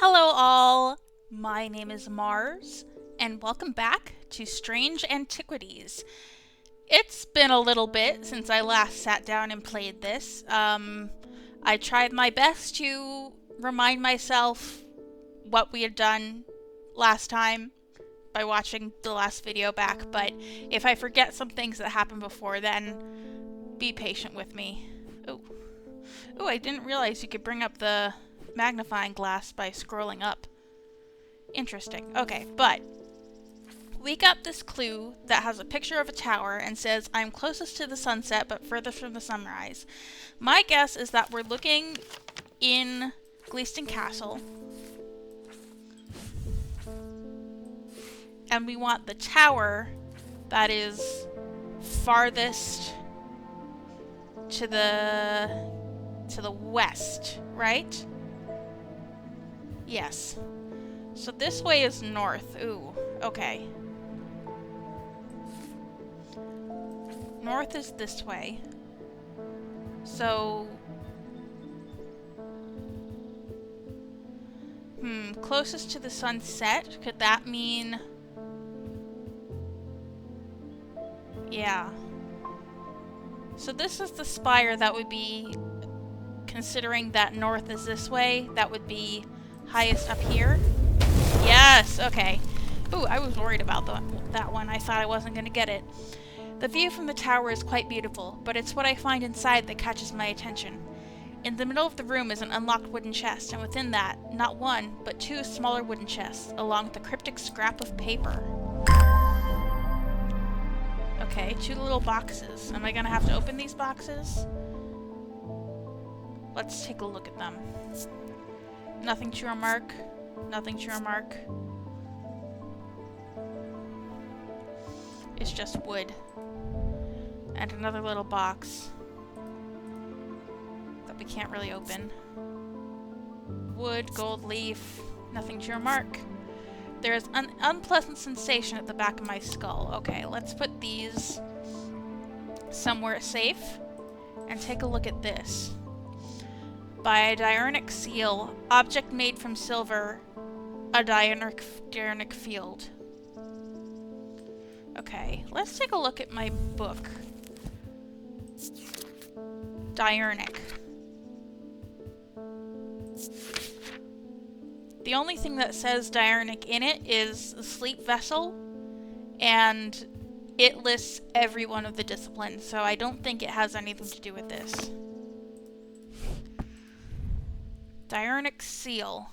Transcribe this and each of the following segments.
Hello all, my name is Mars, and welcome back to Strange Antiquities. It's been a little bit since I last sat down and played this. I tried my best to remind myself what we had done last time by watching the last video back, but if I forget some things that happened before then, be patient with me. Ooh, I didn't realize you could bring up the magnifying glass by scrolling up. Interesting. Okay, but we got this clue that has a picture of a tower and says, I'm closest to the sunset but furthest from the sunrise. My guess is that we're looking in Gleaston Castle. And we want the tower that is farthest to the west, right? Yes. So this way is north. Ooh, okay. North is this way. So... closest to the sunset? Could that mean... Yeah. So this is the spire that would be... Considering that north is this way, that would be highest up here. Yes, okay. Ooh, I was worried about that one. I thought I wasn't going to get it. The view from the tower is quite beautiful, but it's what I find inside that catches my attention. In the middle of the room is an unlocked wooden chest, and within that, not one, but two smaller wooden chests, along with a cryptic scrap of paper. Okay, two little boxes. Am I going to have to open these boxes? Let's take a look at them. Nothing to remark. Nothing to remark. It's just wood. And another little box that we can't really open. Wood, gold leaf. Nothing to remark. There is an unpleasant sensation at the back of my skull. Okay, let's put these somewhere safe and take a look at this. By a diurnal seal, object made from silver, a diurnal field. Okay, let's take a look at my book. Diurnal. The only thing that says diurnal in it is the sleep vessel, and it lists every one of the disciplines, so I don't think it has anything to do with this. Diurnal seal.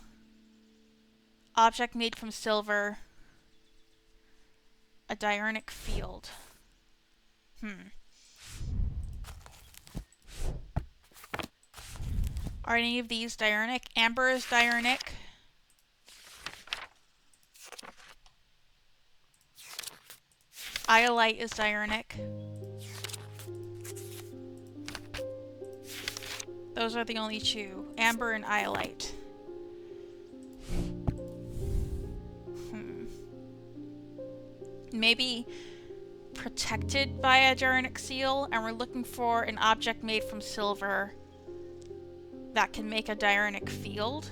Object made from silver. A diurnal field. Are any of these diurnal? Amber is diurnal. Iolite is diurnal. Those are the only two. Amber and iolite. Maybe protected by a diurnal seal, and we're looking for an object made from silver that can make a diurnal field.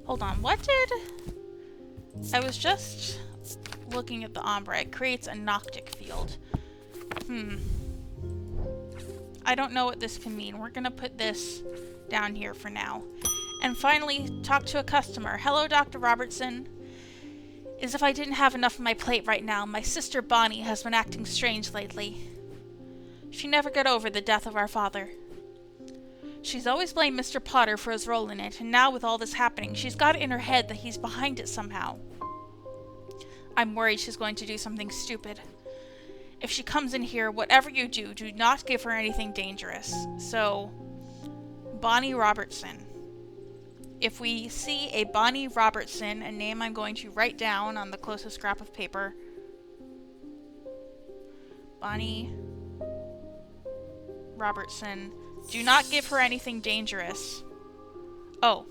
Hold on, what did... I was just looking at the ombre. It creates a noctic field. I don't know what this can mean. We're gonna put this down here for now. And finally, talk to a customer. Hello, Dr. Robertson. As if I didn't have enough on my plate right now, my sister Bonnie has been acting strange lately. She never got over the death of our father. She's always blamed Mr. Potter for his role in it, and now with all this happening, she's got it in her head that he's behind it somehow. I'm worried she's going to do something stupid. If she comes in here, whatever you do, do not give her anything dangerous. So, Bonnie Robertson. If we see a Bonnie Robertson, a name I'm going to write down on the closest scrap of paper. Bonnie Robertson. Do not give her anything dangerous. Oh.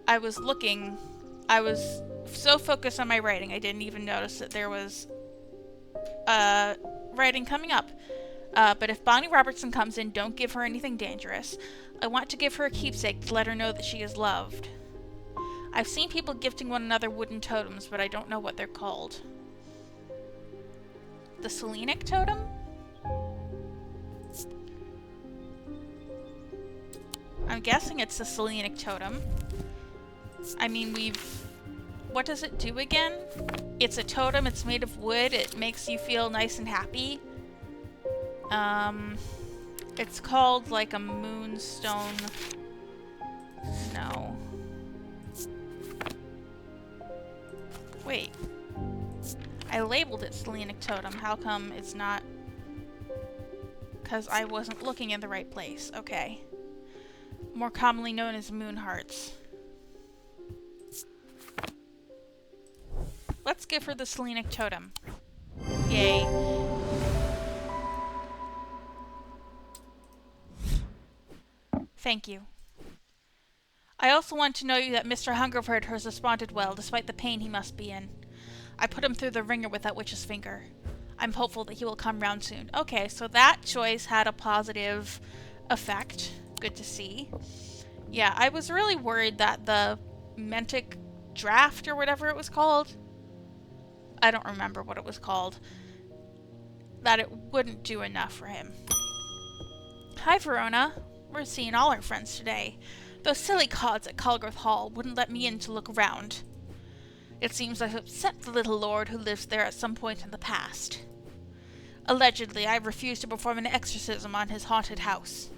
I was looking. I was so focused on my writing, I didn't even notice that there was writing coming up. But if Bonnie Robertson comes in, don't give her anything dangerous. I want to give her a keepsake to let her know that she is loved. I've seen people gifting one another wooden totems, but I don't know what they're called. The Selenic totem? I'm guessing it's the Selenic totem. I mean, what does it do again? It's a totem, it's made of wood, it makes you feel nice and happy. It's called like a moonstone. No. Wait. I labeled it Selenic totem. How come it's not? Because I wasn't looking in the right place. Okay. More commonly known as moon hearts. Let's give her the Selenic totem. Yay. Thank you. I also want to know you that Mr. Hungerford has responded well, despite the pain he must be in. I put him through the ringer with that witch's finger. I'm hopeful that he will come round soon. Okay, so that choice had a positive effect. Good to see. Yeah, I was really worried that the Mentic draft or whatever it was called, I don't remember what it was called, that it wouldn't do enough for him. Hi, Verona. We're seeing all our friends today. Those silly cods at Culgrove Hall wouldn't let me in to look around. It seems I've upset the little lord who lives there at some point in the past. Allegedly, I refused to perform an exorcism on his haunted house.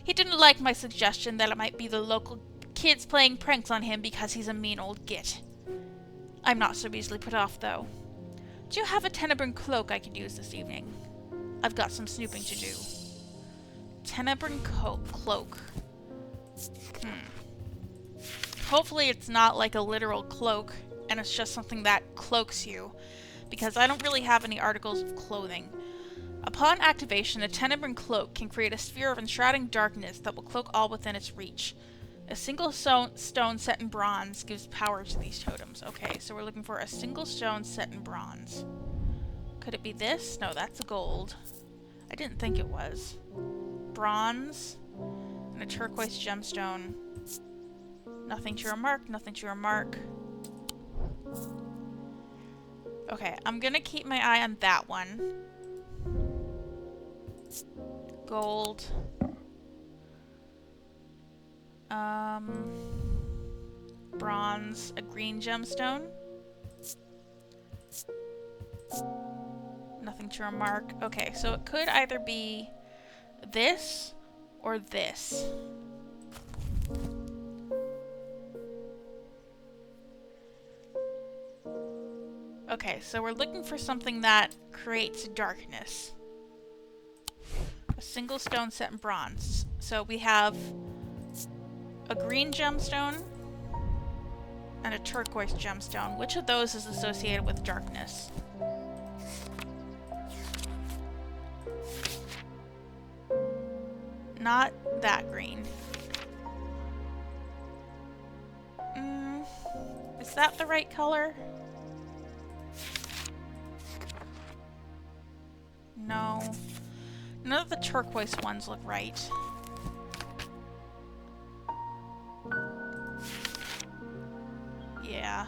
He didn't like my suggestion that it might be the local kids playing pranks on him because he's a mean old git. I'm not so easily put off, though. Do you have a Tenebrine cloak I could use this evening? I've got some snooping to do. Tenebrine cloak. Hopefully it's not like a literal cloak, and it's just something that cloaks you, because I don't really have any articles of clothing. Upon activation, a Tenebrine cloak can create a sphere of enshrouding darkness that will cloak all within its reach. A single stone set in bronze gives power to these totems. Okay, so we're looking for a single stone set in bronze. Could it be this? No, that's a gold. I didn't think it was. Bronze and a turquoise gemstone. Nothing to remark, nothing to remark. Okay, I'm gonna keep my eye on that one. Gold. Bronze, a green gemstone. Nothing to remark. Okay, so it could either be this or this. Okay, so we're looking for something that creates darkness. A single stone set in bronze. So we have a green gemstone and a turquoise gemstone. Which of those is associated with darkness? Not that green. Is that the right color? No. None of the turquoise ones look right. Yeah.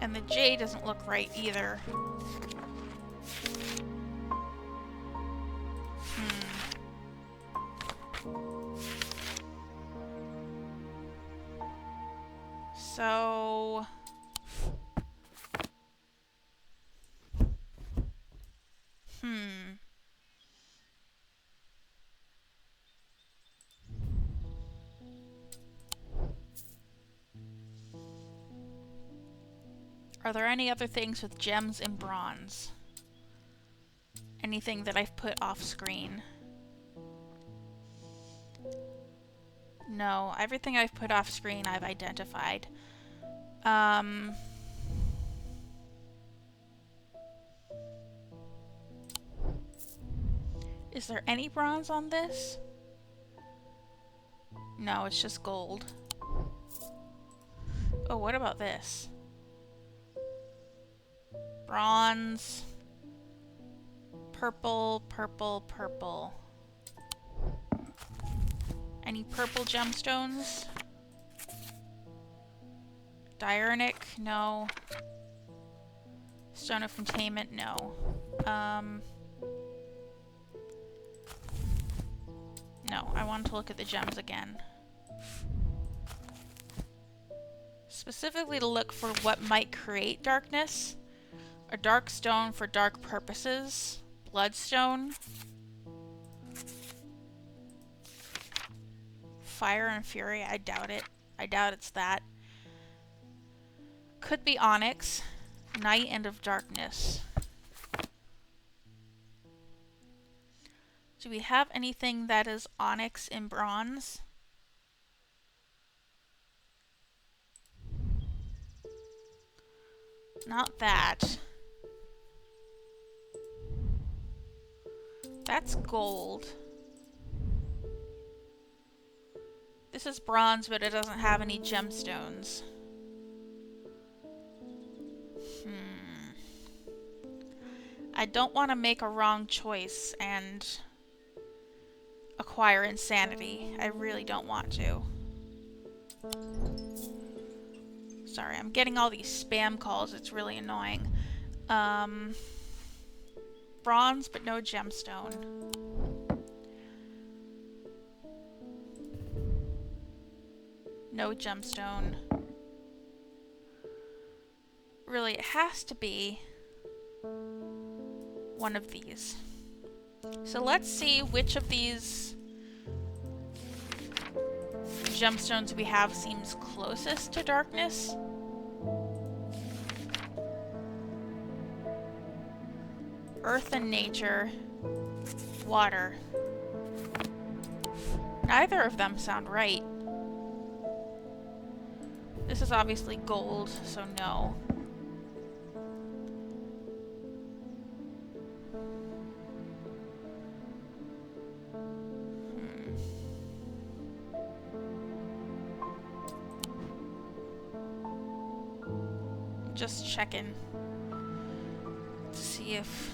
And the J doesn't look right either. So... Are there any other things with gems in bronze? Anything that I've put off screen? No, everything I've put off screen I've identified. Is there any bronze on this? No, it's just gold. Oh, what about this? Bronze, Purple, purple, purple. Any purple gemstones? Diurnic? No. Stone of Containment? No. No, I wanted to look at the gems again. Specifically to look for what might create darkness. A dark stone for dark purposes. Bloodstone. Fire and Fury, I doubt it. I doubt it's that. Could be Onyx. Night and of Darkness. Do we have anything that is Onyx in bronze? Not that. That's gold. This is bronze, but it doesn't have any gemstones. I don't want to make a wrong choice and acquire insanity. I really don't want to. Sorry, I'm getting all these spam calls. It's really annoying. Bronze, but no gemstone. No gemstone. Really, it has to be one of these. So let's see which of these gemstones we have seems closest to darkness. Earth and nature. Water. Neither of them sound right. This is obviously gold, so no. Just checking to see if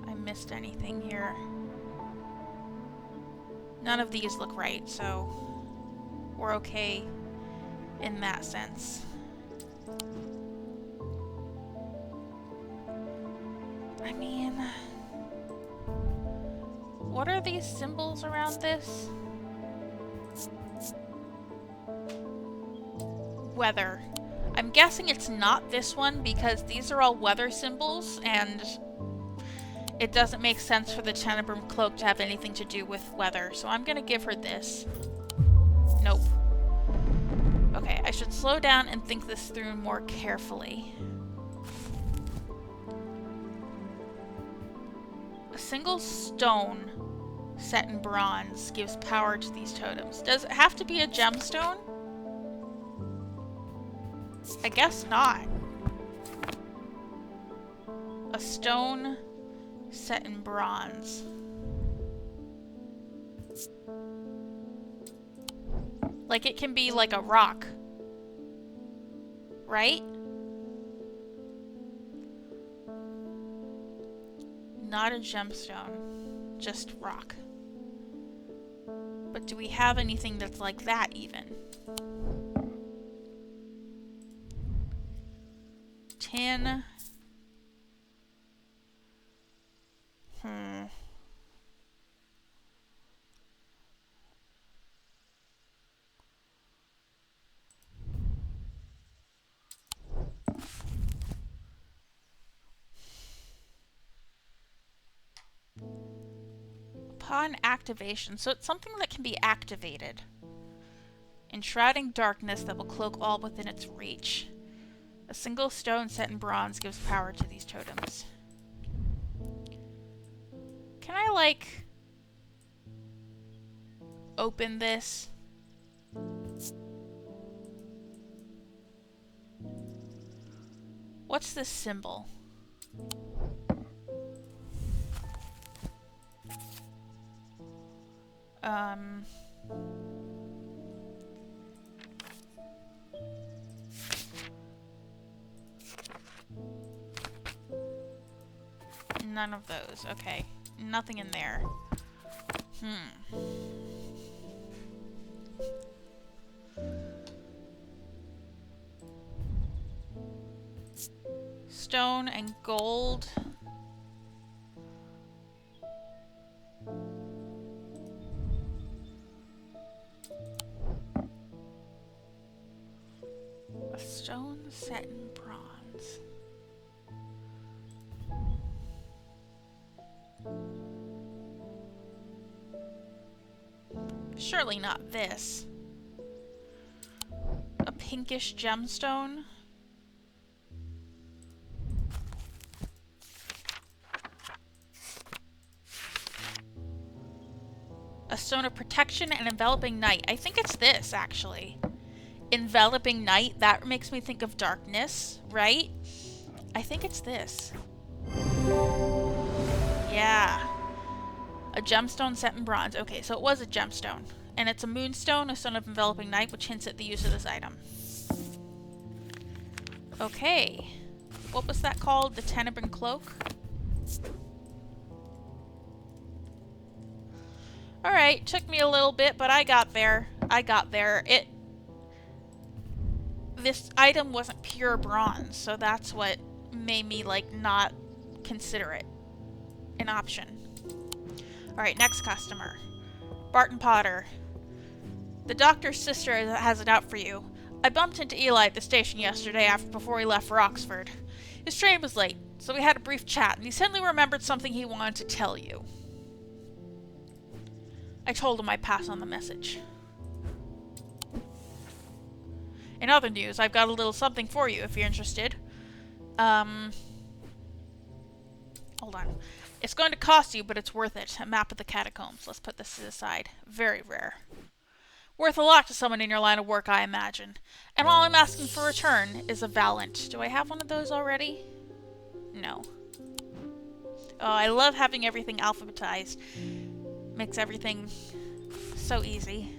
I missed anything here. None of these look right, so we're okay in that sense. I mean, what are these symbols around this? Weather. I'm guessing it's not this one because these are all weather symbols and it doesn't make sense for the Tenebrum Cloak to have anything to do with weather. So I'm gonna give her this. Nope. Okay, I should slow down and think this through more carefully. A single stone set in bronze gives power to these totems. Does it have to be a gemstone? I guess not. A stone set in bronze. Like it can be like a rock. Right? Not a gemstone. Just rock. But do we have anything that's like that even? Tin. Upon activation, so it's something that can be activated. Enshrouding darkness that will cloak all within its reach. A single stone set in bronze gives power to these totems. Can I, like, open this? What's this symbol? None of those. Okay. Nothing in there. Stone and gold. A stone set in bronze. Surely not this. A pinkish gemstone. A stone of protection and enveloping night. I think it's this, actually. Enveloping night, that makes me think of darkness, right? I think it's this. Yeah. A gemstone set in bronze. Okay, so it was a gemstone. And it's a moonstone, a stone of enveloping night, which hints at the use of this item. Okay. What was that called? The Tenebrine Cloak? Alright, took me a little bit, but I got there. This item wasn't pure bronze, so that's what made me, like, not consider it an option. Alright, next customer. Barton Potter. The doctor's sister has it out for you. I bumped into Eli at the station yesterday before he left for Oxford. His train was late, so we had a brief chat, and he suddenly remembered something he wanted to tell you. I told him I'd pass on the message. In other news, I've got a little something for you if you're interested. Hold on. It's going to cost you, but it's worth it. A map of the catacombs. Let's put this to the side. Very rare. Worth a lot to someone in your line of work, I imagine. And all I'm asking for return is a Valent. Do I have one of those already? No. Oh, I love having everything alphabetized. Makes everything so easy.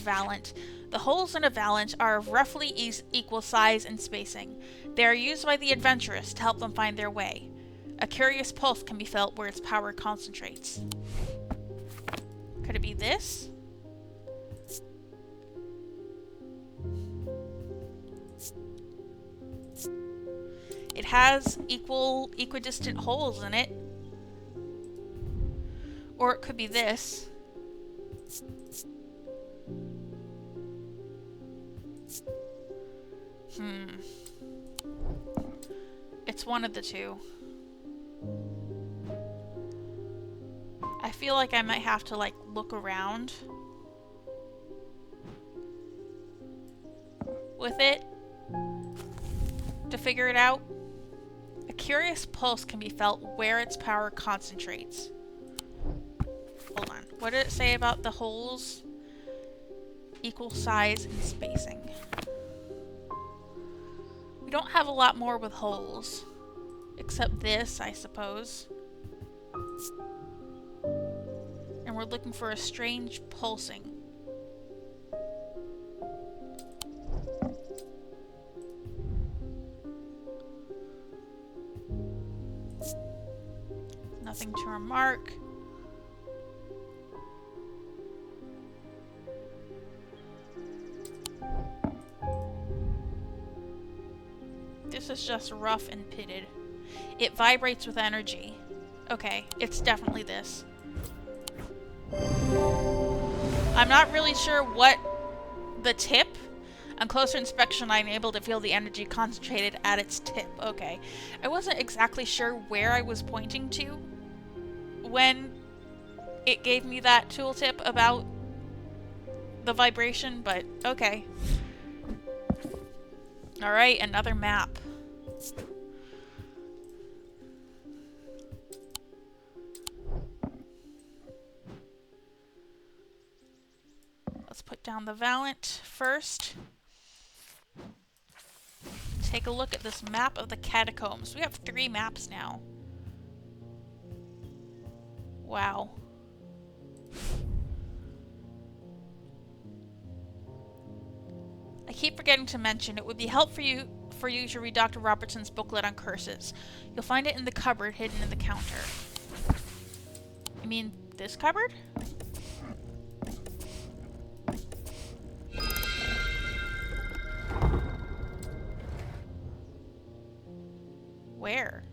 Valent. The holes in a Valent are of roughly equal size and spacing. They are used by the adventurous to help them find their way. A curious pulse can be felt where its power concentrates. Could it be this? It has equidistant holes in it. Or it could be this. It's one of the two. I feel like I might have to, like, look around with it to figure it out. A curious pulse can be felt where its power concentrates. Hold on. What did it say about the holes? Equal size and spacing. We don't have a lot more with holes. Except this, I suppose. And we're looking for a strange pulsing. Nothing to remark. This is just rough and pitted. It vibrates with energy. Okay, it's definitely this. I'm not really sure what the tip. On closer inspection, I'm able to feel the energy concentrated at its tip. Okay. I wasn't exactly sure where I was pointing to when it gave me that tooltip about the vibration, but okay. Alright, another map. Let's put down the Valent first. Take a look at this map of the catacombs. We have 3 maps now. Wow. I keep forgetting to mention it would be helpful for you to read Dr. Robertson's booklet on curses. You'll find it in the cupboard hidden in the counter. You mean this cupboard? Where?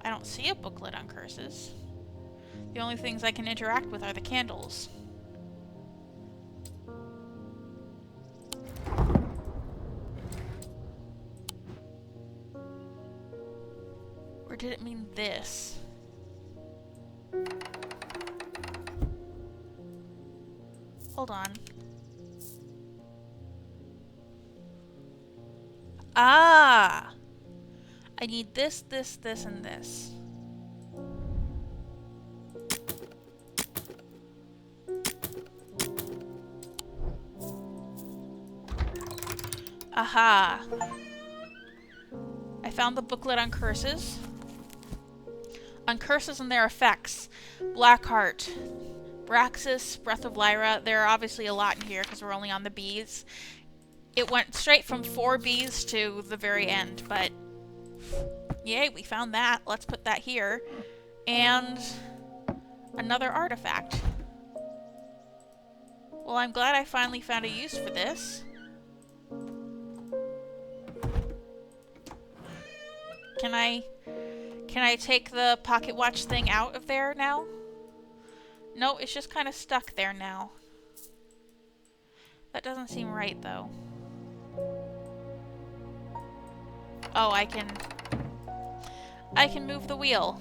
I don't see a booklet on curses. The only things I can interact with are the candles. Or did it mean this? Hold on. Ah! I need this, this, this, and this. Aha! I found the booklet on curses. On curses and their effects. Blackheart, Braxis, Breath of Lyra. There are obviously a lot in here because we're only on the bees. It went straight from 4 bees to the very end, but yay, we found that. Let's put that here. And another artifact. Well, I'm glad I finally found a use for this. Can I take the pocket watch thing out of there now? No, it's just kind of stuck there now. That doesn't seem right, though. Oh, I can move the wheel.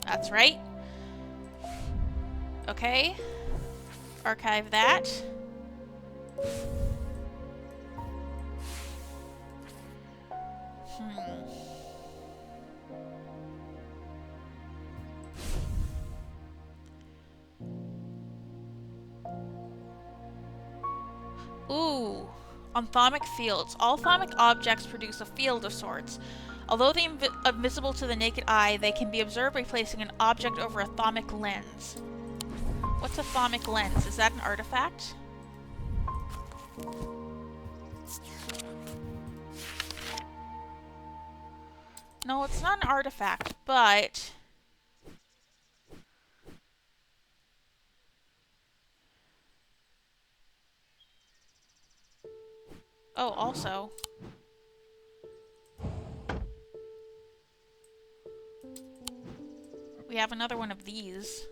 That's right. Okay. Archive that. Ooh. On thaumic fields. All thaumic objects produce a field of sorts. Although they are invisible to the naked eye, they can be observed by placing an object over a thaumic lens. What's a thaumic lens? Is that an artifact? No, it's not an artifact, but... Oh, also... we have another one of these.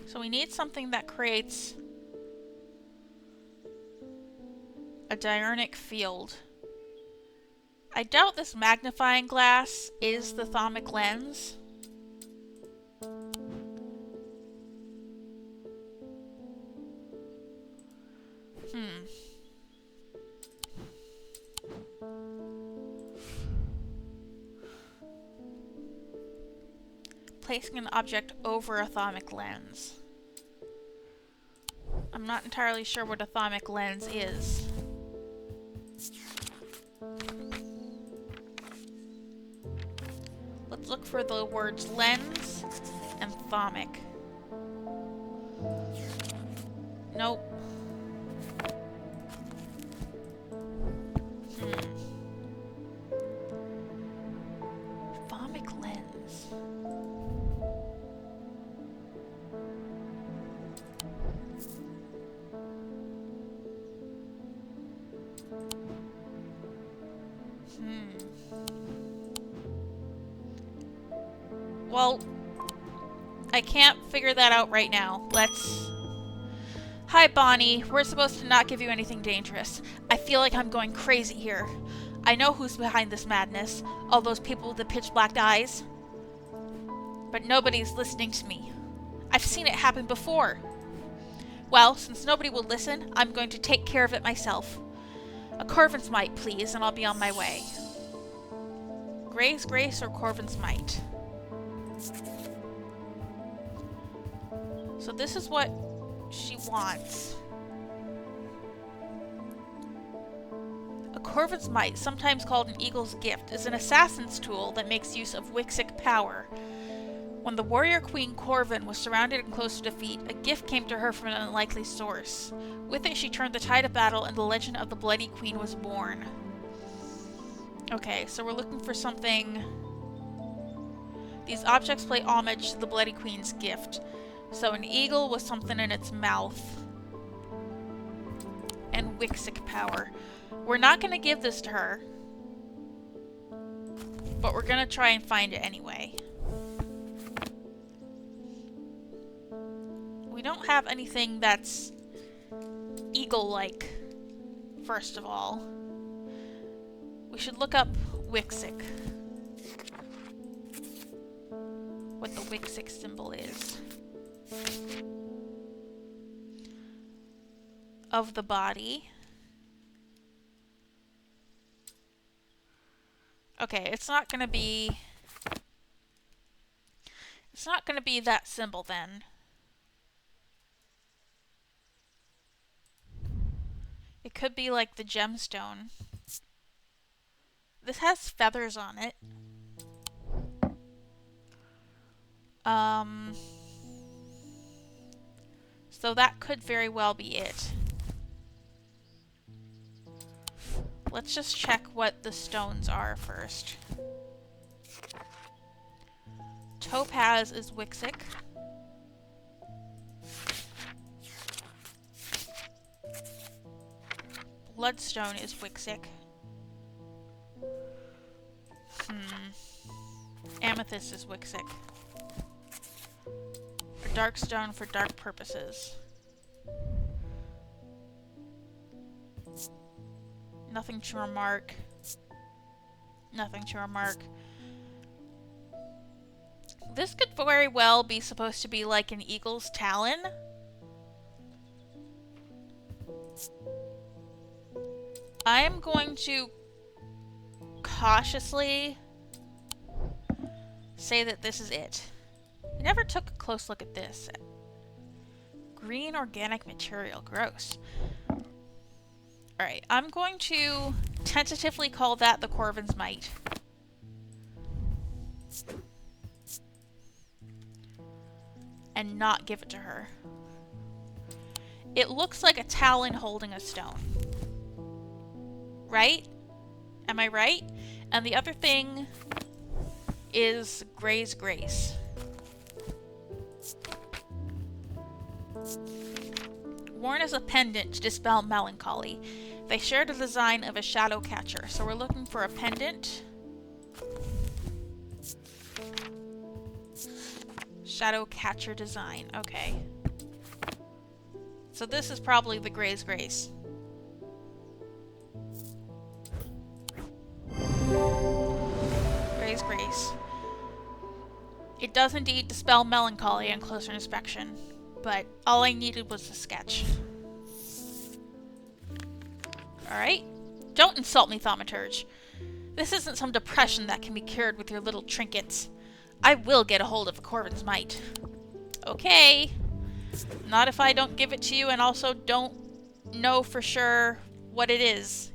So we need something that creates a diurnic field. I doubt this magnifying glass is the thaumic lens. Placing an object over a thaumic lens. I'm not entirely sure what a thaumic lens is. Let's look for the words lens and thaumic. Nope. Thaumic lens. Well, I can't figure that out right now. Let's... Hi, Bonnie. We're supposed to not give you anything dangerous. I feel like I'm going crazy here. I know who's behind this madness. All those people with the pitch-black eyes. But nobody's listening to me. I've seen it happen before. Well, since nobody will listen, I'm going to take care of it myself. A Corvin's Might, please, and I'll be on my way. Gray's Grace or Corvin's Might? So this is what she wants. A Corvin's Might, sometimes called an Eagle's Gift, is an assassin's tool that makes use of Wixic power. When the warrior queen Corvin was surrounded and close to defeat, a gift came to her from an unlikely source. With it, she turned the tide of battle, and the legend of the Bloody Queen was born. Okay, so we're looking for something. These objects pay homage to the Bloody Queen's gift. So an eagle with something in its mouth. And Wixic power. We're not going to give this to her. But we're going to try and find it anyway. We don't have anything that's eagle-like, first of all. We should look up Wixic. What the Wixic symbol is. Of the body. Okay, it's not gonna be that symbol then. It could be like the gemstone. This has feathers on it. So that could very well be it. Let's just check what the stones are first. Topaz is Wixic. Bloodstone is Wixic. Amethyst is Wixic. Darkstone for dark purposes. Nothing to remark. Nothing to remark. This could very well be supposed to be like an eagle's talon. I am going to cautiously say that this is it. I never took a close look at this. Green organic material. Gross. Alright, I'm going to tentatively call that the Corvin's Might. And not give it to her. It looks like a talon holding a stone. Right? Am I right? And the other thing is Gray's Grace. Worn as a pendant to dispel melancholy. They share the design of a shadow catcher, so we're looking for a pendant. Shadow catcher design, okay. So this is probably the Gray's Grace. Gray's Grace. It does indeed dispel melancholy on closer inspection, but all I needed was a sketch. Alright? Don't insult me, thaumaturge. This isn't some depression that can be cured with your little trinkets. I will get a hold of a Corvin's Might. Okay. Not if I don't give it to you and also don't know for sure what it is.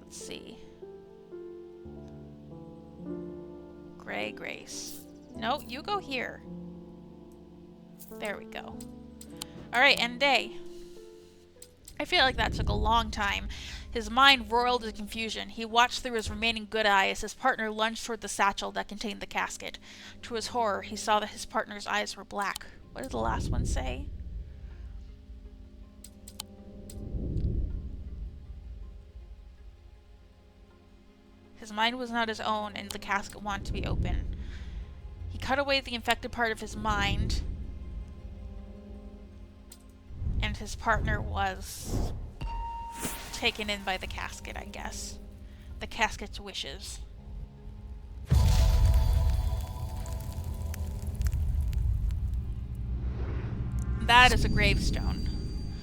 Let's see. Gray Grace. No, you go here. There we go. Alright, end day. I feel like that took a long time. His mind roiled in confusion. He watched through his remaining good eye as his partner lunged toward the satchel that contained the casket. To his horror, he saw that his partner's eyes were black. What did the last one say? His mind was not his own, and the casket wanted to be open. He cut away the infected part of his mind, and his partner was taken in by the casket, I guess. The casket's wishes. That is a gravestone.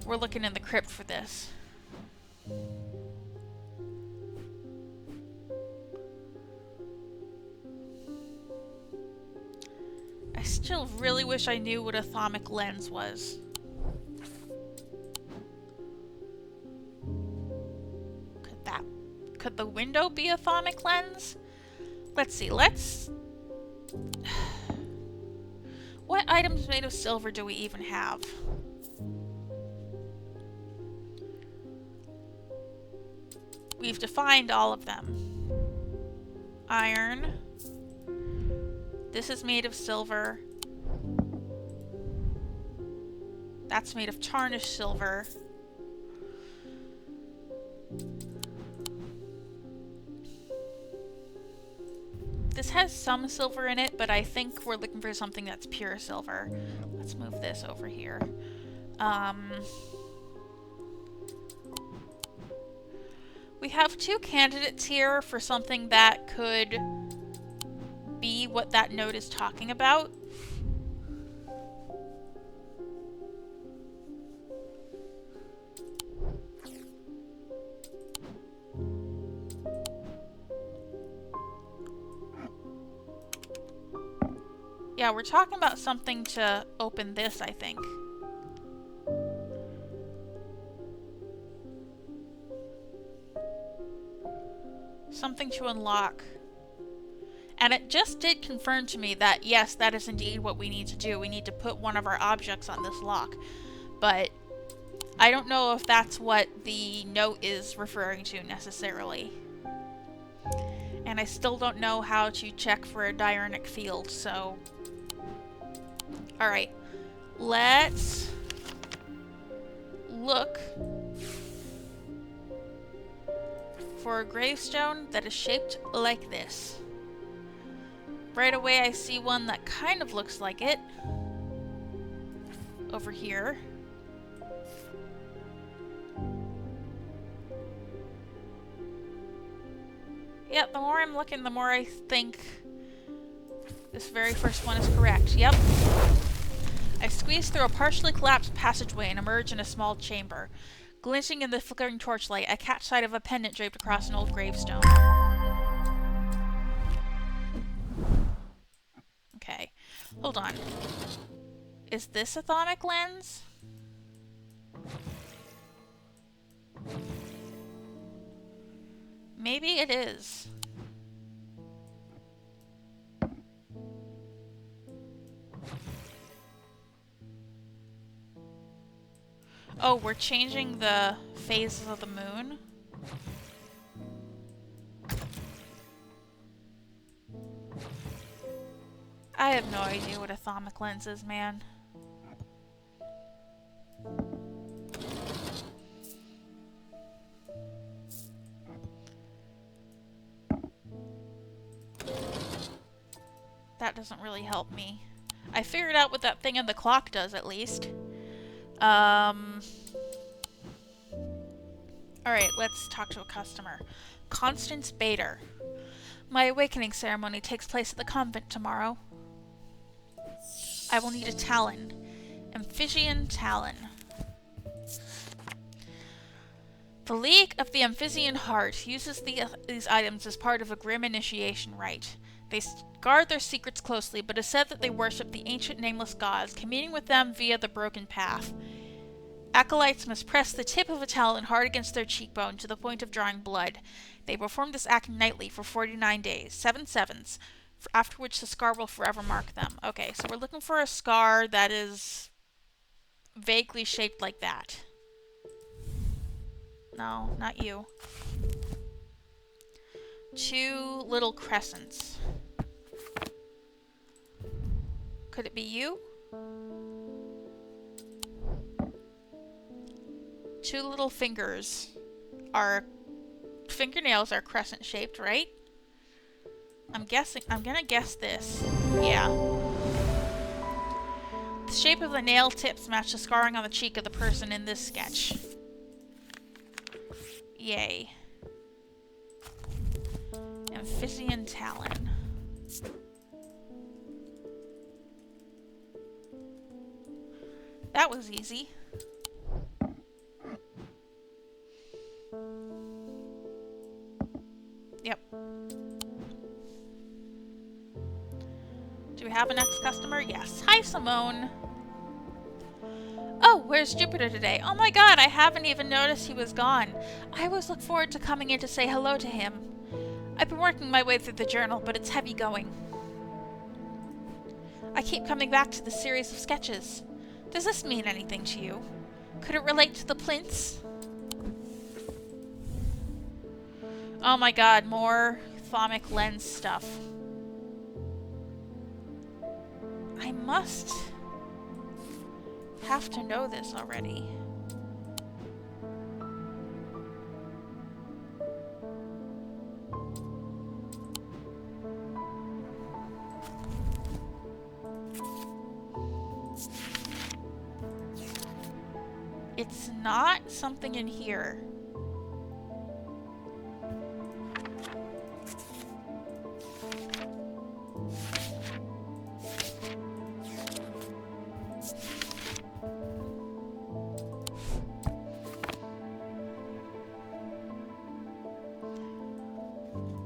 We're looking in the crypt for this. A still really wish I knew what a thaumic lens was. Could the window be a thaumic lens? Let's see, what items made of silver do we even have? We've defined all of them. Iron. This is made of silver. That's made of tarnished silver. This has some silver in it, but I think we're looking for something that's pure silver. Let's move this over here. We have two candidates here for something that could be what that note is talking about. Yeah, we're talking about something to open this, I think. Something to unlock. And it just did confirm to me that, yes, that is indeed what we need to do. We need to put one of our objects on this lock. But I don't know if that's what the note is referring to necessarily. And I still don't know how to check for a diurnic field, so... Alright, let's look for a gravestone that is shaped like this. Right away I see one that kind of looks like it. Over here. Yep, the more I'm looking, the more I think this very first one is correct. Yep. I squeeze through a partially collapsed passageway and emerge in a small chamber. Glinting in the flickering torchlight, I catch sight of a pendant draped across an old gravestone. Okay. Hold on. Is this a thaumic lens? Maybe it is. Oh, we're changing the phases of the moon? I have no idea what a thaumic lens is, man. That doesn't really help me. I figured out what that thing in the clock does, at least. Alright, let's talk to a customer. Constance Bader. My awakening ceremony takes place at the convent tomorrow. I will need a talon. Amphisian talon. The League of the Amphisian Heart uses these items as part of a grim initiation rite. They guard their secrets closely, but it is said that they worship the ancient nameless gods, communing with them via the broken path. Acolytes must press the tip of a talon hard against their cheekbone to the point of drawing blood. They perform this act nightly for 49 days, 7 sevens, after which the scar will forever mark them. Okay, so we're looking for a scar that is vaguely shaped like that. No, not you. 2 little crescents. Could it be you? 2 little fingers. Our fingernails are crescent shaped, right? I'm gonna guess this. Yeah. The shape of the nail tips match the scarring on the cheek of the person in this sketch. Yay. Amphisian talon. That was easy. Yep. Do we have an ex-customer? Yes. Hi, Simone. Oh, where's Jupiter today? Oh my god, I haven't even noticed he was gone. I always look forward to coming in to say hello to him. I've been working my way through the journal, but it's heavy going. I keep coming back to the series of sketches. Does this mean anything to you? Could it relate to the plinths? Oh my god, more thaumic lens stuff. I must have to know this already. It's not something in here.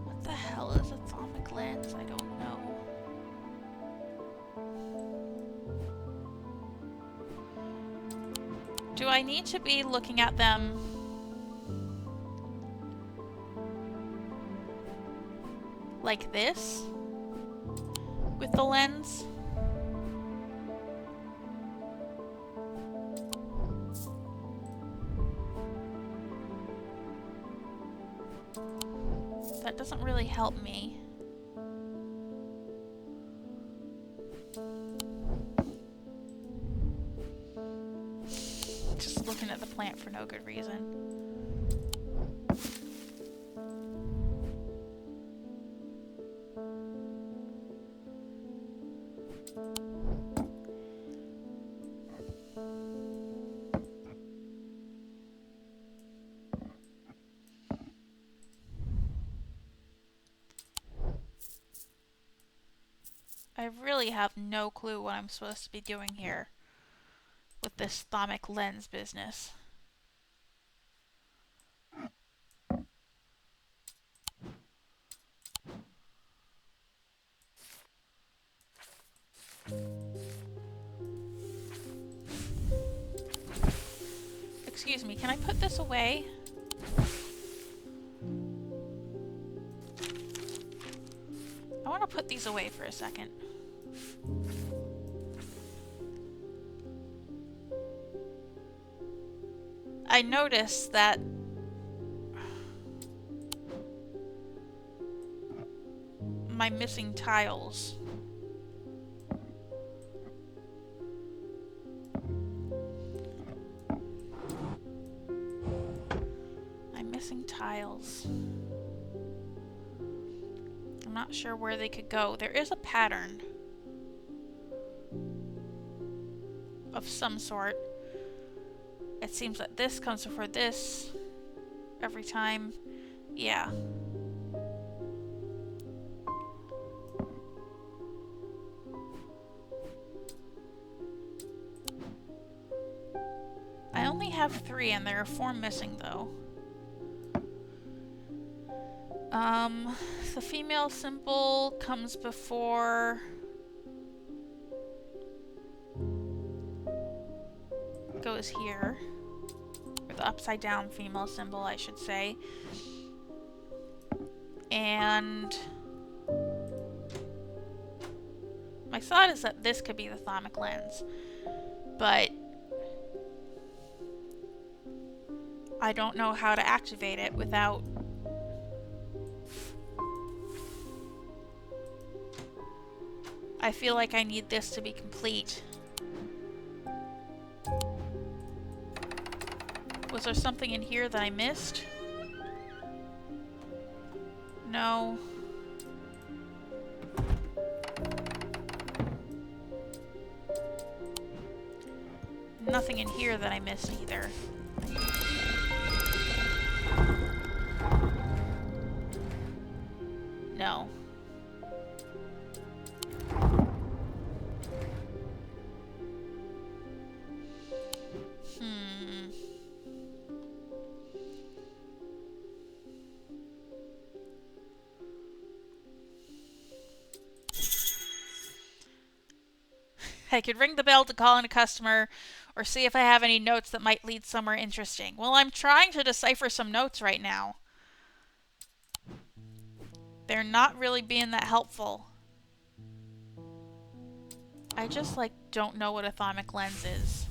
What the hell is a thaumic lens? I don't know. Do I need to be looking at them like this with the lens? That doesn't really help me. Just looking at the plant for no good reason. I really have no clue what I'm supposed to be doing here with this thaumic lens business. Excuse me, can I put this away? I want to put these away for a second. I noticed that my missing tiles. I'm missing tiles. I'm not sure where they could go. There is a pattern of some sort. It seems that this comes before this every time. Yeah. I only have 3 and there are 4 missing though. The female symbol comes before... goes here. Or the upside down female symbol, I should say. And... my thought is that this could be the thaumic lens. But... I don't know how to activate it without... I feel like I need this to be complete. Was there something in here that I missed? No. Nothing in here that I missed either. No. I could ring the bell to call in a customer or see if I have any notes that might lead somewhere interesting. Well, I'm trying to decipher some notes right now. They're not really being that helpful. I just, like, don't know what a thaumic lens is.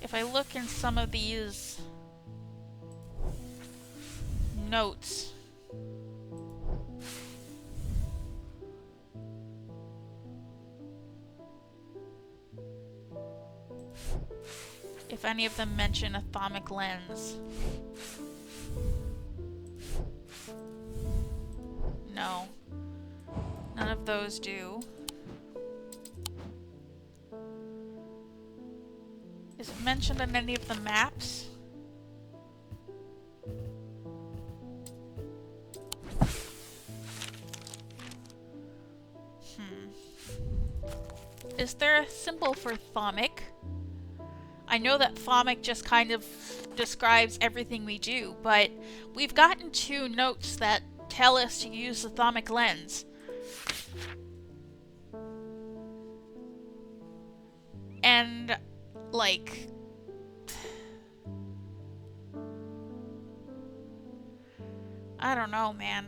If I look in some of these notes, if any of them mention a thaumic lens. No. None of those do. Is it mentioned on any of the maps? Is there a symbol for thaumic? I know that thaumic just kind of describes everything we do, but we've gotten 2 notes that tell us to use the thaumic lens. And, like, I don't know, man.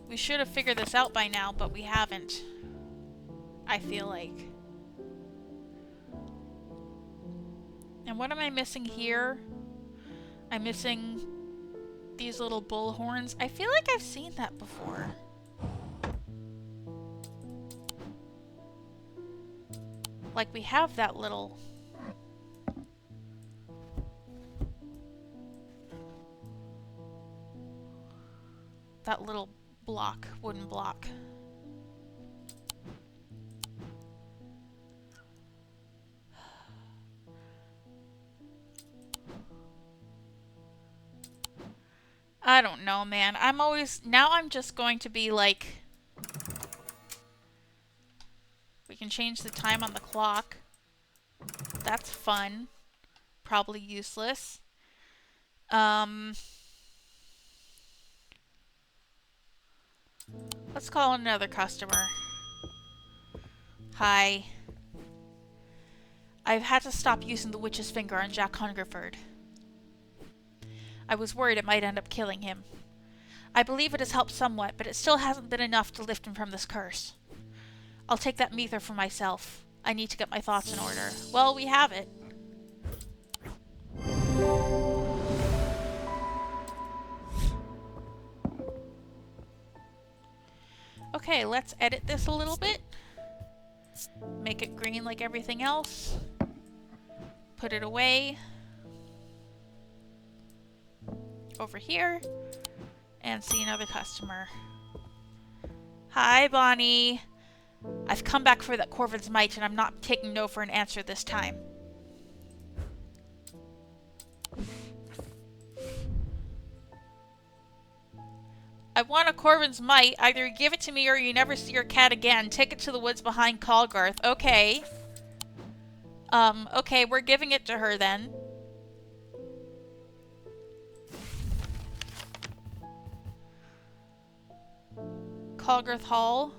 We should have figured this out by now, but we haven't. I feel like. And what am I missing here? I'm missing these little bull horns. I feel like I've seen that before. Like we have that little... that little block, wooden block. I don't know, man. Now I'm just going to be like... We can change the time on the clock. That's fun. Probably useless. Let's call another customer. Hi. I've had to stop using the witch's finger on Jack Hungerford. I was worried it might end up killing him. I believe it has helped somewhat, but it still hasn't been enough to lift him from this curse. I'll take that meter for myself. I need to get my thoughts in order. Well, we have it. Okay, let's edit this a little bit. Make it green like everything else. Put it away. Over here. And see another customer. Hi, Bonnie. I've come back for that Corvin's mite, and I'm not taking no for an answer this time. I want a Corvin's mite. Either you give it to me or you never see your cat again. Take it to the woods behind Colgarth. Okay. Okay, we're giving it to her then. Colgarth Hall.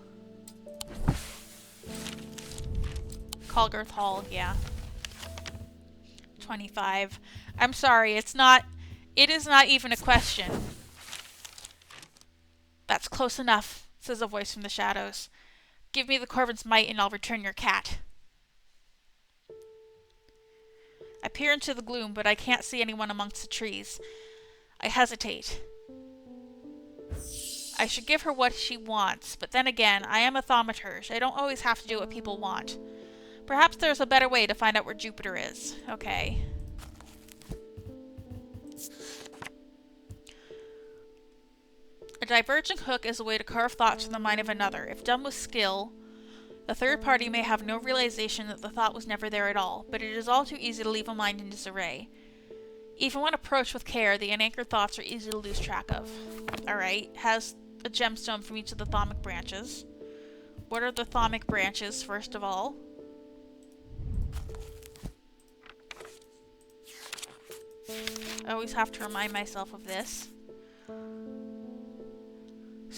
Colgarth Hall, yeah. 25. I'm sorry, it is not even a question. That's close enough, says a voice from the shadows. Give me the Corvin's mite and I'll return your cat. I peer into the gloom, but I can't see anyone amongst the trees. I hesitate. I should give her what she wants, but then again, I am a thaumaturge. I don't always have to do what people want. Perhaps there's a better way to find out where Jupiter is. Okay. A diverging hook is a way to carve thoughts from the mind of another. If done with skill, the third party may have no realization that the thought was never there at all, but it is all too easy to leave a mind in disarray. Even when approached with care, the unanchored thoughts are easy to lose track of. Alright, has a gemstone from each of the thaumic branches. What are the thaumic branches, first of all? I always have to remind myself of this.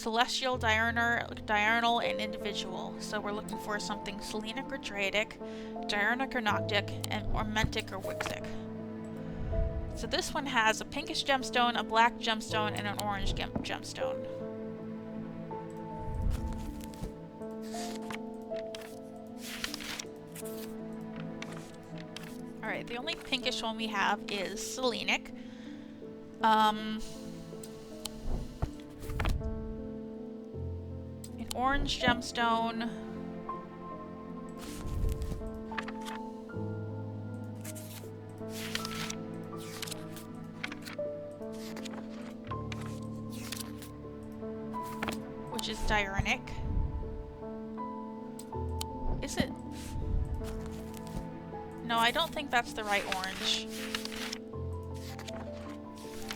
celestial, diurnal, and individual. So we're looking for something selenic or dreatic, diurnic or noctic, and ormentic or wixic. So this one has a pinkish gemstone, a black gemstone, and an orange gemstone. Alright, the only pinkish one we have is selenic. An orange gemstone. Which is diurnic. Is it? No, I don't think that's the right orange.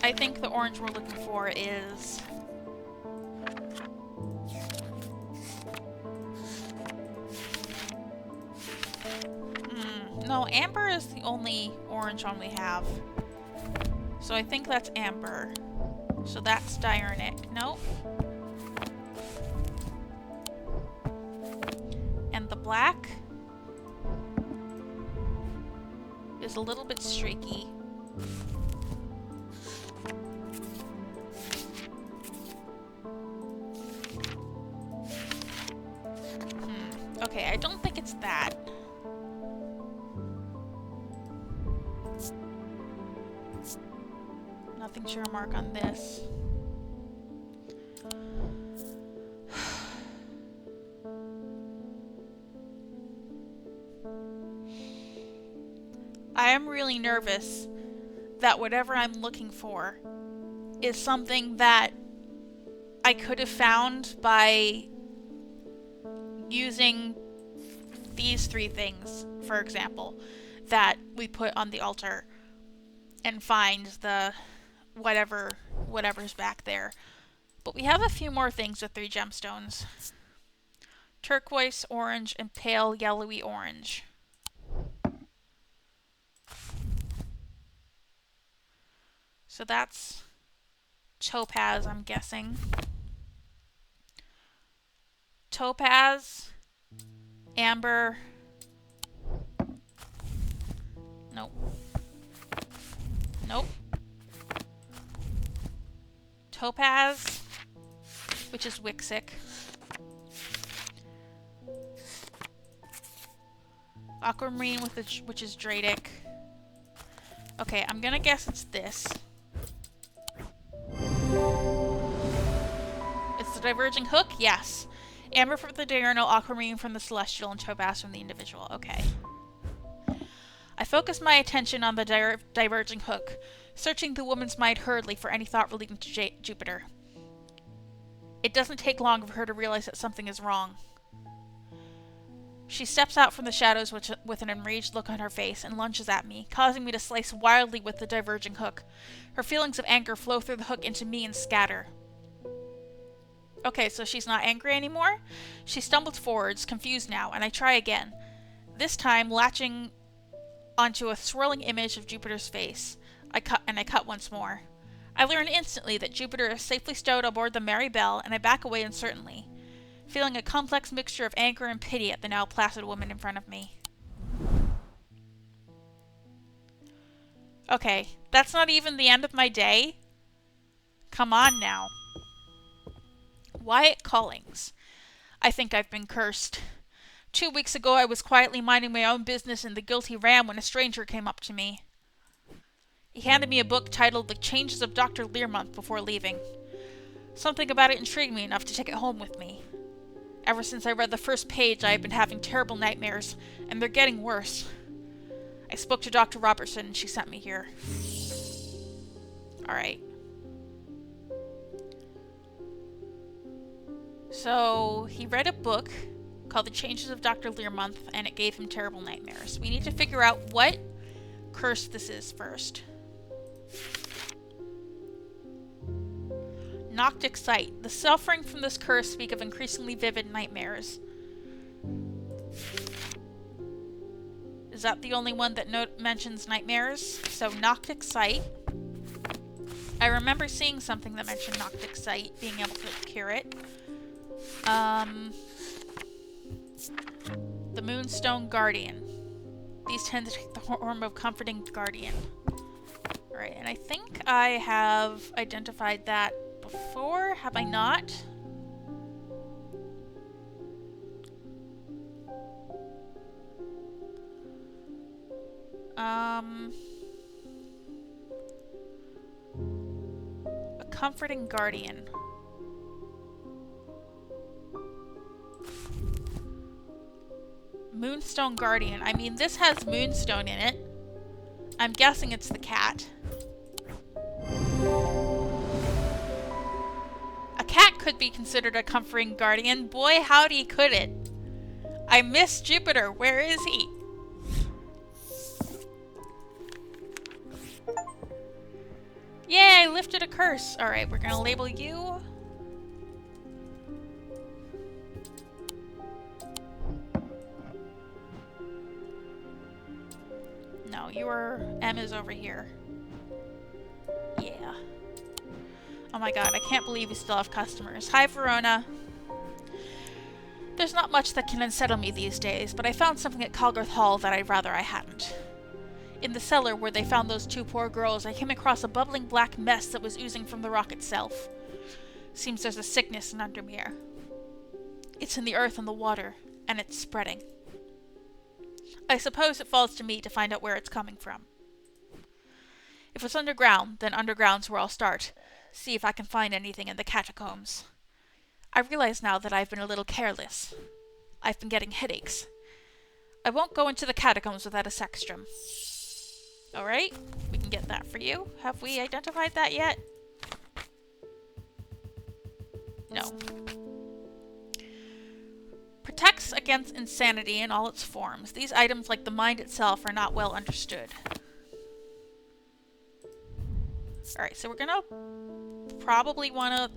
I think the orange we're looking for is... No, amber is the only orange one we have. So I think that's amber. So that's diurnic. Nope. And the black is a little bit streaky. Okay, I don't think it's that. Nothing sure mark on this. I am really nervous that whatever I'm looking for is something that I could have found by using these three things, for example, that we put on the altar and find the whatever's back there. But we have a few more things with 3 gemstones. Turquoise, orange, and pale yellowy orange. So that's topaz, I'm guessing. Topaz, amber. Nope. Nope. Topaz, which is wixic. Aquamarine, which is dratic. Okay, I'm gonna guess it's this. It's the diverging hook? Yes. Amber from the diurnal, aquamarine from the celestial, and topaz from the individual. Okay. I focus my attention on the diverging hook, searching the woman's mind hurriedly for any thought relating to Jupiter. It doesn't take long for her to realize that something is wrong. She steps out from the shadows with an enraged look on her face and lunges at me, causing me to slice wildly with the diverging hook. Her feelings of anger flow through the hook into me and scatter. Okay, so she's not angry anymore? She stumbles forwards, confused now, and I try again. This time, latching onto a swirling image of Jupiter's face. I cut once more. I learn instantly that Jupiter is safely stowed aboard the Mary Bell, and I back away uncertainly, feeling a complex mixture of anger and pity at the now placid woman in front of me. Okay, that's not even the end of my day. Come on now. Wyatt Collings. I think I've been cursed. 2 weeks ago I was quietly minding my own business in the guilty ram when a stranger came up to me. He handed me a book titled The Changes of Dr. Learmonth before leaving. Something about it intrigued me enough to take it home with me. Ever since I read the first page, I have been having terrible nightmares, and they're getting worse. I spoke to Dr. Robertson, and she sent me here. Alright. So, he read a book called The Changes of Dr. Learmonth, and it gave him terrible nightmares. We need to figure out what curse this is first. Noctic sight. The suffering from this curse speak of increasingly vivid nightmares. Is that the only one that mentions nightmares? So, Noctic sight. I remember seeing something that mentioned Noctic Sight, being able to cure it. The Moonstone Guardian. These tend to take the form of Comforting Guardian. Alright, and I think I have identified that before. Have I not? A Comforting Guardian. Moonstone Guardian. I mean, this has Moonstone in it. I'm guessing it's the cat. A cat could be considered a comforting guardian. Boy, howdy could it. I miss Jupiter. Where is he? Yay, I lifted a curse. Alright, we're gonna label you. No, your M is over here. Yeah. Oh my god, I can't believe we still have customers. Hi, Verona. There's not much that can unsettle me these days, but I found something at Calgarth Hall that I'd rather I hadn't. In the cellar where they found those two poor girls, I came across a bubbling black mess that was oozing from the rock itself. Seems there's a sickness in Undermere. It's in the earth and the water, and it's spreading. I suppose it falls to me to find out where it's coming from. If it's underground, then underground's where I'll start. See if I can find anything in the catacombs. I realize now that I've been a little careless. I've been getting headaches. I won't go into the catacombs without a sextrum. Alright, we can get that for you. Have we identified that yet? No. Protects against insanity in all its forms. These items, like the mind itself, are not well understood. Alright, so we're gonna probably want to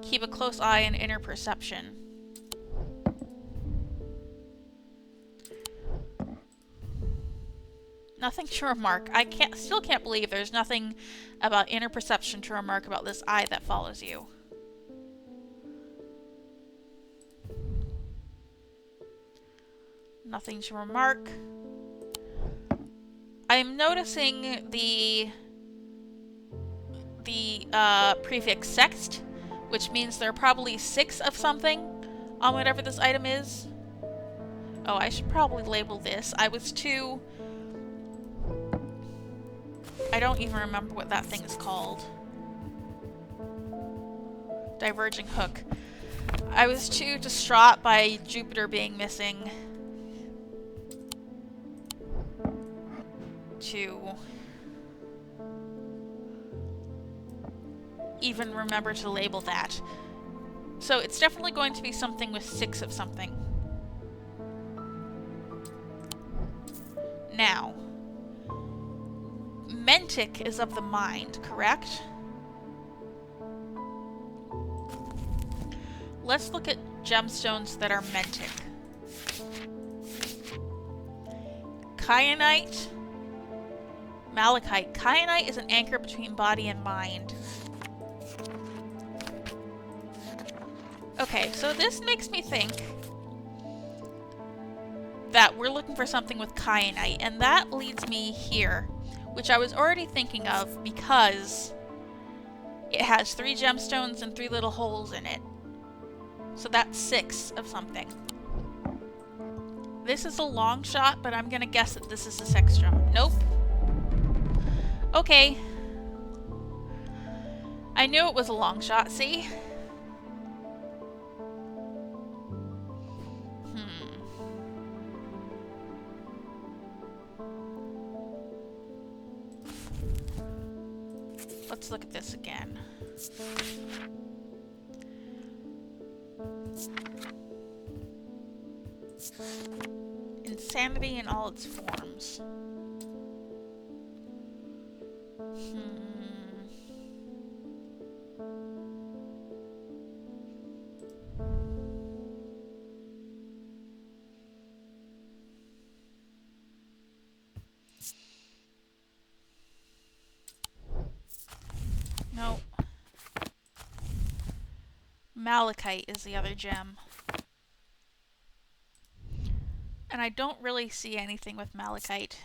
keep a close eye on inner perception. Nothing to remark. I still can't believe there's nothing about inner perception to remark about this eye that follows you. Nothing to remark. I'm noticing the prefix sext, which means there are probably 6 of something on whatever this item is. Oh, I should probably label this. I don't even remember what that thing is called. Diverging hook. I was too distraught by Jupiter being missing to even remember to label that. So it's definitely going to be something with 6 of something. Now, Mentic is of the mind, correct? Let's look at gemstones that are Mentic. Kyanite, Malachite. Kyanite is an anchor between body and mind. Okay, so this makes me think that we're looking for something with kyanite, and that leads me here, which I was already thinking of because it has 3 gemstones and 3 little holes in it. So that's 6 of something. This is a long shot, but I'm gonna guess that this is a sextrum. Nope. Okay. I knew it was a long shot, see? Let's look at this again. Insanity in all its forms. Malachite is the other gem. And I don't really see anything with malachite.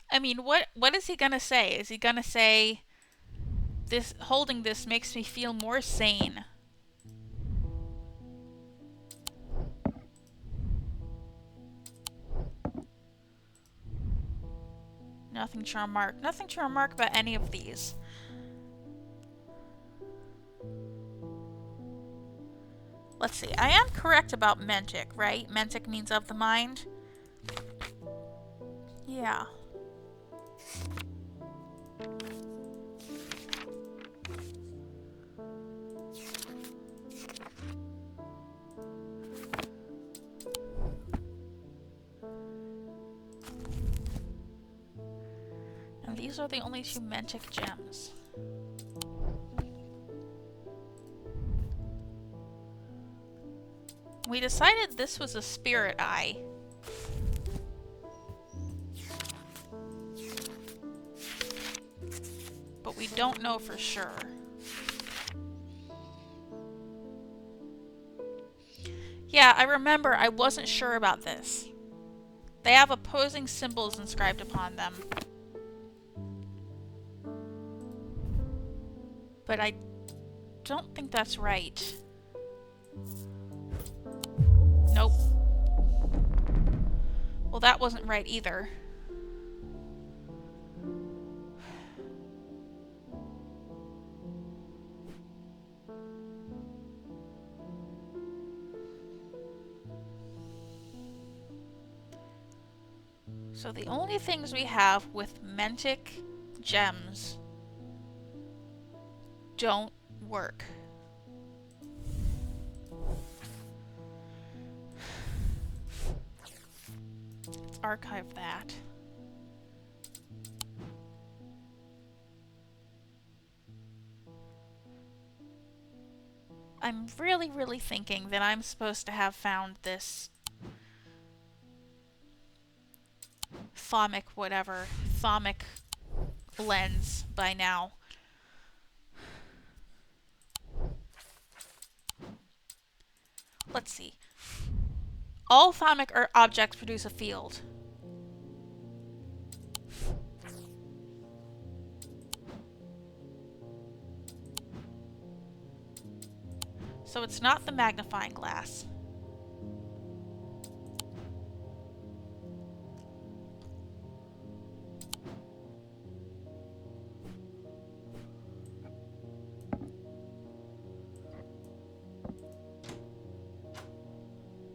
I mean, what is he gonna say? Is he gonna say, this holding this makes me feel more sane? Nothing to remark. Nothing to remark about any of these. Let's see. I am correct about mentic, right? Mentic means of the mind. Yeah. And these are the only two mentic gems. We decided this was a spirit eye. But we don't know for sure. Yeah, I remember I wasn't sure about this. They have opposing symbols inscribed upon them. But I don't think that's right. Nope. Well, that wasn't right either. So the only things we have with mentic gems don't work. Let's archive that. I'm really thinking that I'm supposed to have found this thaumic lens by now. Let's see. All thaumic objects produce a field. So it's not the magnifying glass.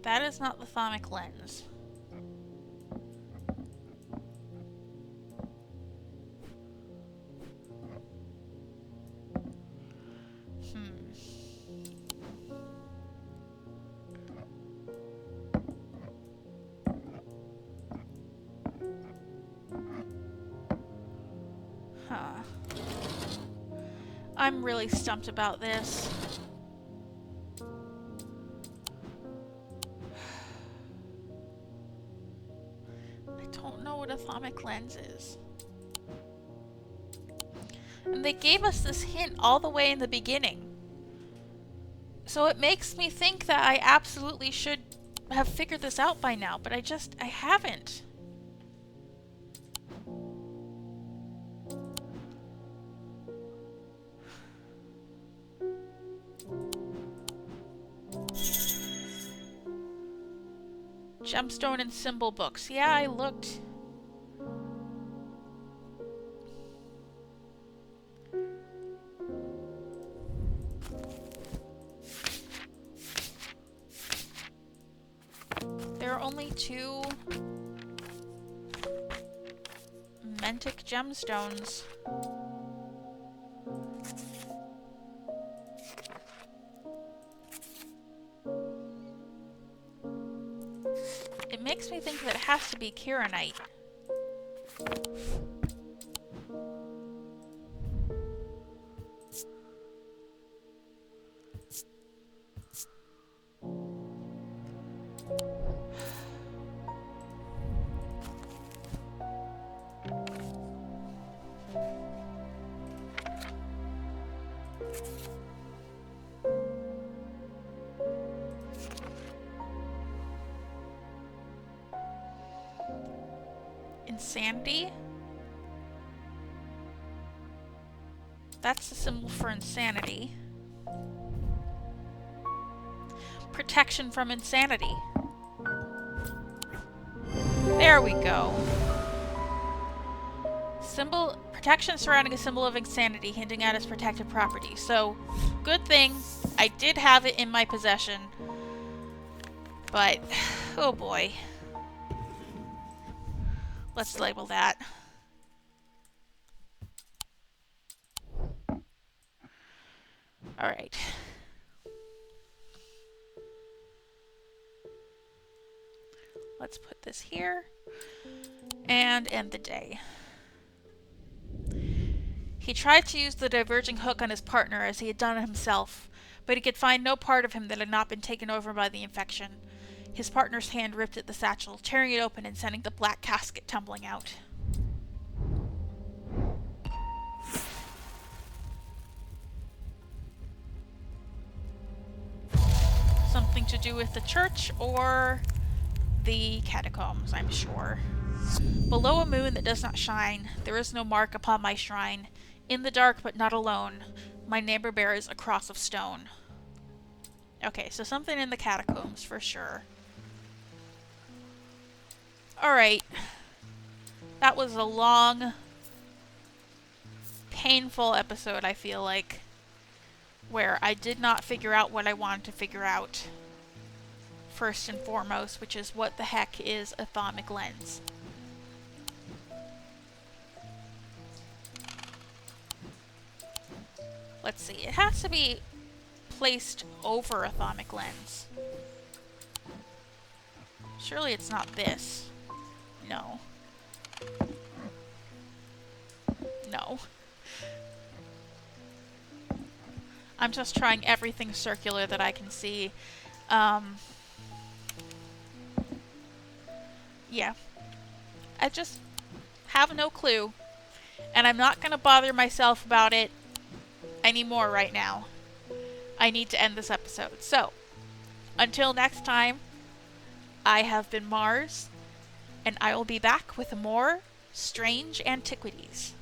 That is not the thaumic lens. Huh. I'm really stumped about this. I don't know what a thaumic lens is. And they gave us this hint all the way in the beginning. So it makes me think that I absolutely should have figured this out by now, but I haven't. Gemstone and symbol books. Yeah, I looked. There are only 2 mentic gemstones. It makes me think that it has to be Kieranite. insanity. That's the symbol for insanity. Protection from insanity. There we go. Symbol protection surrounding a symbol of insanity, hinting at its protective property. So, good thing I did have it in my possession. But, oh boy. Let's label that. Alright. Let's put this here and end the day. He tried to use the diverging hook on his partner as he had done himself, but he could find no part of him that had not been taken over by the infection. His partner's hand ripped at the satchel, tearing it open and sending the black casket tumbling out. Something to do with the church or the catacombs, I'm sure. Below a moon that does not shine, there is no mark upon my shrine. In the dark, but not alone, my neighbor bears a cross of stone. Okay, so something in the catacombs for sure. Alright. That was a long, painful episode, I feel like, where I did not figure out what I wanted to figure out. First and foremost, which is what the heck is a thaumic lens? Let's see, it has to be placed over a thaumic lens. Surely it's not this. No. No. I'm just trying everything circular that I can see. Yeah. I just have no clue. And I'm not gonna bother myself about it anymore right now. I need to end this episode. So, until next time, I have been Mars, and I will be back with more strange antiquities.